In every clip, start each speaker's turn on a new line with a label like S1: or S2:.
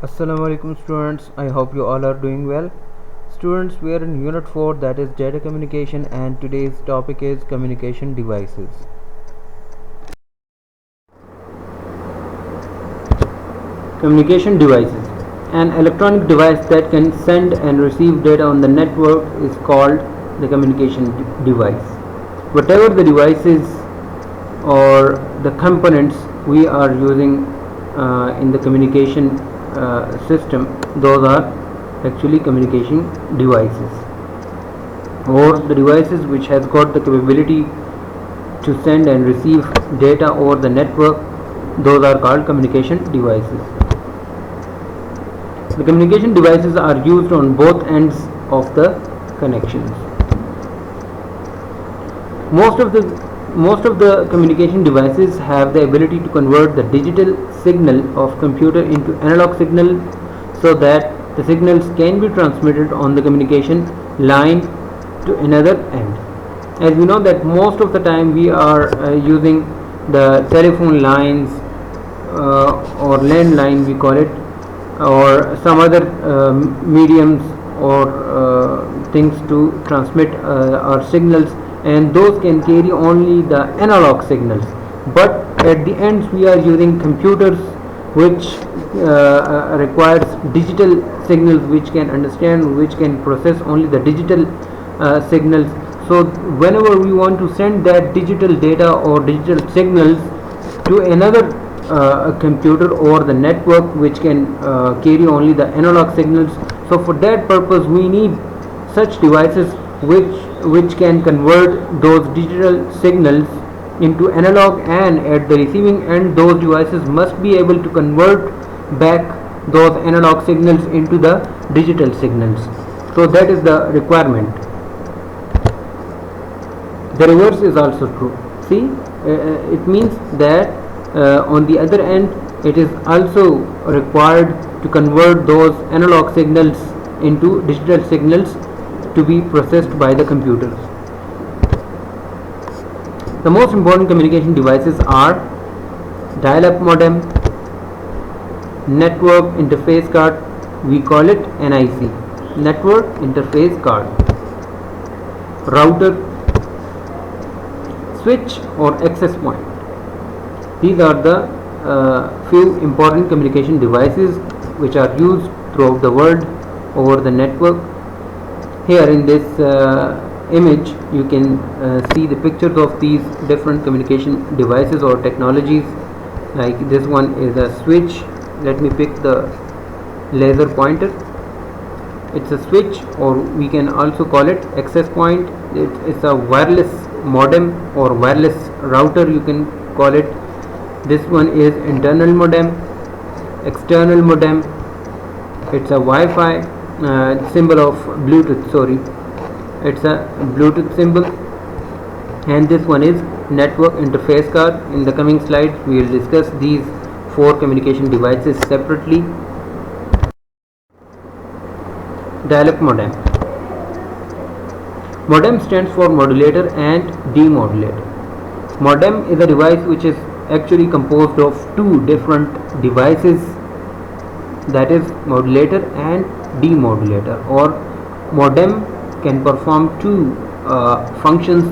S1: Assalamu alaikum students, I hope you all are doing well. Students, we are in unit 4, that is data communication, and today's topic is communication devices. Communication devices. An electronic device that can send and receive data on the network is called the communication device. Whatever the devices or the components we are using in the communication system, those are actually communication devices, or the devices which has got the capability to send and receive data over the network. Those are called communication devices. The communication devices are used on both ends of the connections. Most of the communication devices have the ability to convert the digital signal of computer into analog signal so that the signals can be transmitted on the communication line to another end. As we know that most of the time we are using the telephone lines or landline we call it, or some other mediums or things to transmit our signals, and those can carry only the analog signals, but at the ends we are using computers which requires digital signals, which can understand, which can process only the digital signals. So whenever we want to send that digital data or digital signals to another computer or the network which can carry only the analog signals, so for that purpose we need such devices which can convert those digital signals into analog, and at the receiving end those devices must be able to convert back those analog signals into the digital signals. So that is the requirement. The reverse is also true. See, it means that on the other end it is also required to convert those analog signals into digital signals to be processed by the computers. The most important communication devices are dial-up modem, network interface card, we call it NIC, network interface card, router, switch or access point. These are the few important communication devices which are used throughout the world over the network. Here in this image you can see the pictures of these different communication devices or technologies. Like this one is a switch. Let me pick the laser pointer. It's a switch, or we can also call it access point. It's a wireless modem or wireless router, you can call it. This one is internal modem, external modem. It's a Wi-Fi symbol of Bluetooth, sorry, it's a Bluetooth symbol. And this one is network interface card. In the coming slides we will discuss these four communication devices separately. Dial-up modem. Modem stands for modulator and demodulator. Modem is a device which is actually composed of two different devices, that is modulator and demodulator. Or modem can perform two functions,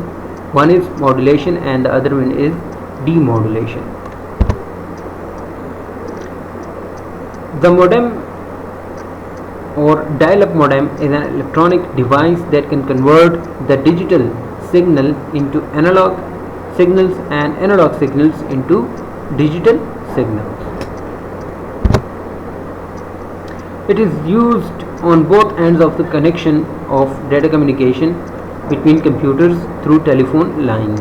S1: one is modulation and the other one is demodulation. The modem or dial-up modem is an electronic device that can convert the digital signal into analog signals and analog signals into digital signals. It is used on both ends of the connection of data communication between computers through telephone lines.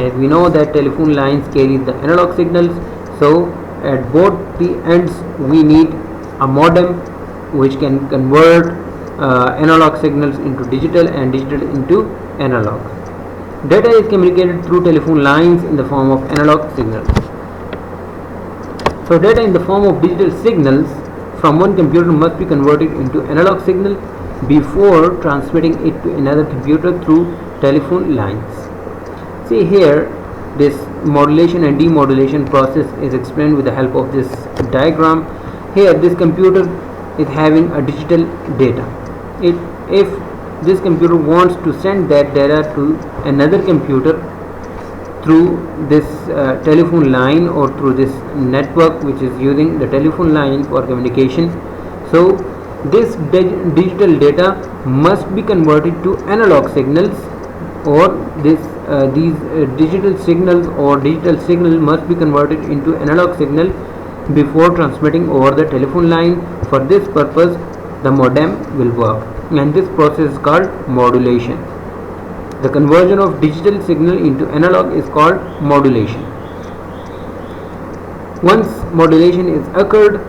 S1: As we know that telephone lines carry the analog signals, so at both the ends we need a modem which can convert analog signals into digital and digital into analog. Data is communicated through telephone lines in the form of analog signals. So data in the form of digital signals from one computer must be converted into analog signal before transmitting it to another computer through telephone lines. See here, this modulation and demodulation process is explained with the help of this diagram. Here this computer is having a digital data. If this computer wants to send that data to another computer through this telephone line or through this network which is using the telephone line for communication, so this digital data must be converted to analog signals, or these digital signals or digital signal must be converted into analog signal before transmitting over the telephone line. For this purpose the modem will work, and this process is called modulation. The conversion of digital signal into analog is called modulation. Once modulation is occurred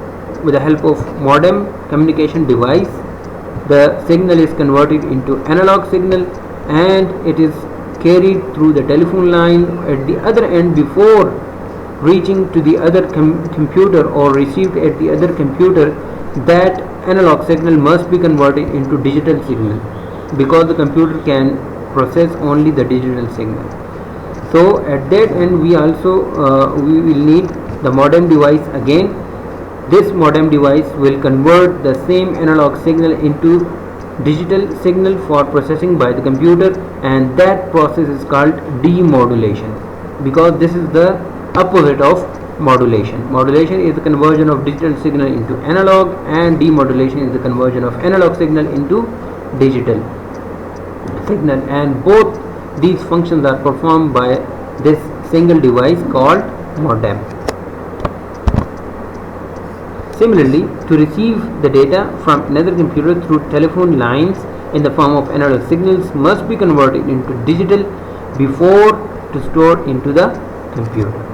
S1: with the help of modem communication device, the signal is converted into analog signal and it is carried through the telephone line at the other end. Before reaching to the other computer or received at the other computer, that analog signal must be converted into digital signal, because the computer can process only the digital signal. So at that end we will need the modem device again. This modem device will convert the same analog signal into digital signal for processing by the computer, and that process is called demodulation, because this is the opposite of modulation. Modulation is the conversion of digital signal into analog, and demodulation is the conversion of analog signal into digital signal, and both these functions are performed by this single device called modem. Similarly, to receive the data from another computer through telephone lines in the form of analog signals must be converted into digital before to store into the computer.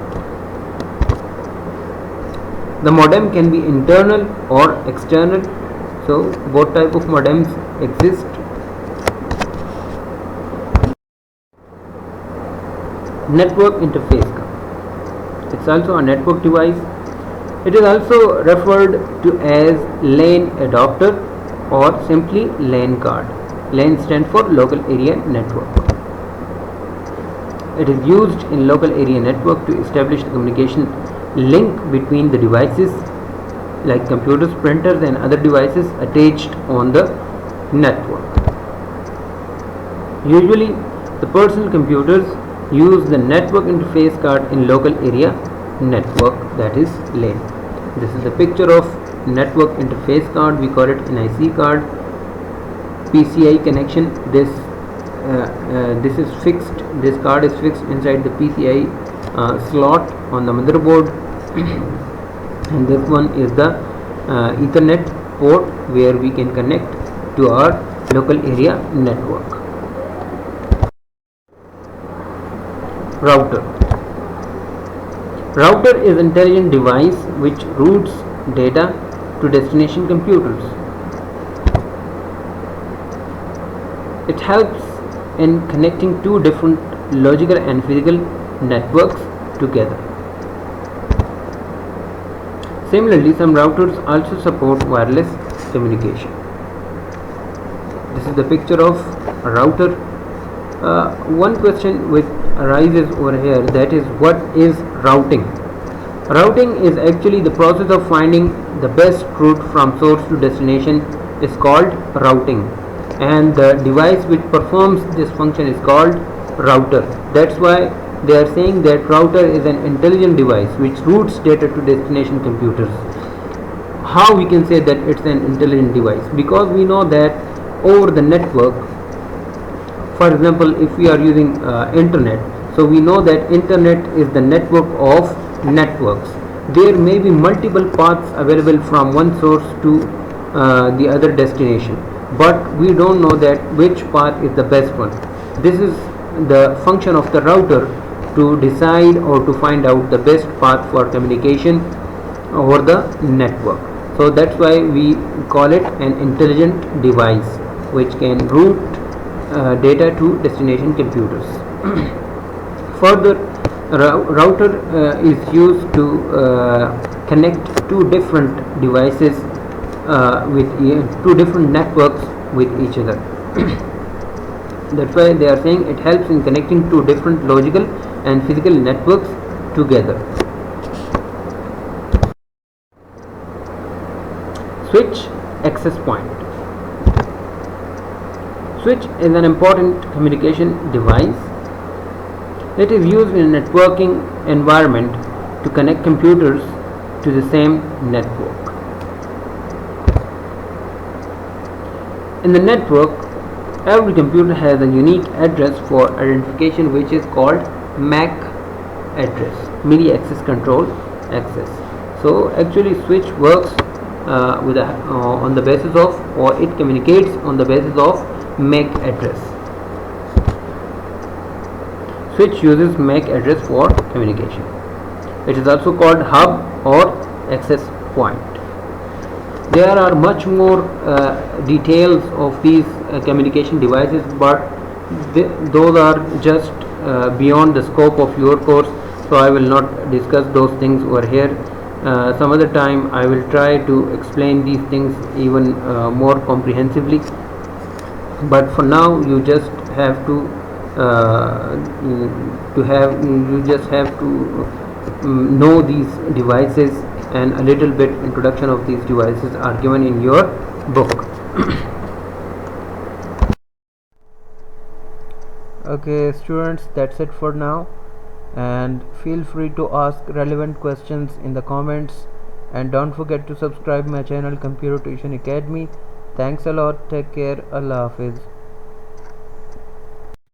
S1: The modem can be internal or external, so both type of modems exist. Network interface card. It's also a network device. It is also referred to as LAN adapter or simply LAN card. LAN stands for local area network. It is used in local area network to establish the communication link between the devices like computers, printers and other devices attached on the network. Usually the personal computers use the network interface card in local area network, that is LAN. This is the picture of network interface card. We call it NIC card. PCI connection. This is fixed. This card is fixed inside the PCI slot on the motherboard, and this one is the Ethernet port where we can connect to our local area network. Router. Router is an intelligent device which routes data to destination computers. It helps in connecting two different logical and physical networks together. Similarly, some routers also support wireless communication. This is the picture of a router. One question which arises over here, that is, what is routing? Routing is actually the process of finding the best route from source to destination is called routing, and the device which performs this function is called router. That's why they are saying that router is an intelligent device which routes data to destination computers. How we can say that it's an intelligent device? Because we know that over the network, for example, if we are using internet, so we know that internet is the network of networks. There may be multiple paths available from one source to the other destination, but we don't know that which path is the best one. This is the function of the router, to decide or to find out the best path for communication over the network. So that's why we call it an intelligent device which can route data to destination computers. Further, router is used to connect two different devices with two different networks with each other. That's why they are saying it helps in connecting two different logical and physical networks together. Switch access point. Switch is an important communication device. It is used in a networking environment to connect computers to the same network. In the network, every computer has a unique address for identification, which is called MAC address, media access control access. So actually switch works on the basis of, or it communicates on the basis of MAC address. Switch uses MAC address for communication. It is also called hub or access point. There are much more details of these communication devices, but those are just beyond the scope of your course, so I will not discuss those things over here. Some other time I will try to explain these things even more comprehensively, but for now you just have to know these devices, and a little bit introduction of these devices are given in your book. Okay students, that's it for now, and feel free to ask relevant questions in the comments, and don't forget to subscribe my channel Computer Tuition Academy. Thanks a lot. Take care. Allah Hafiz.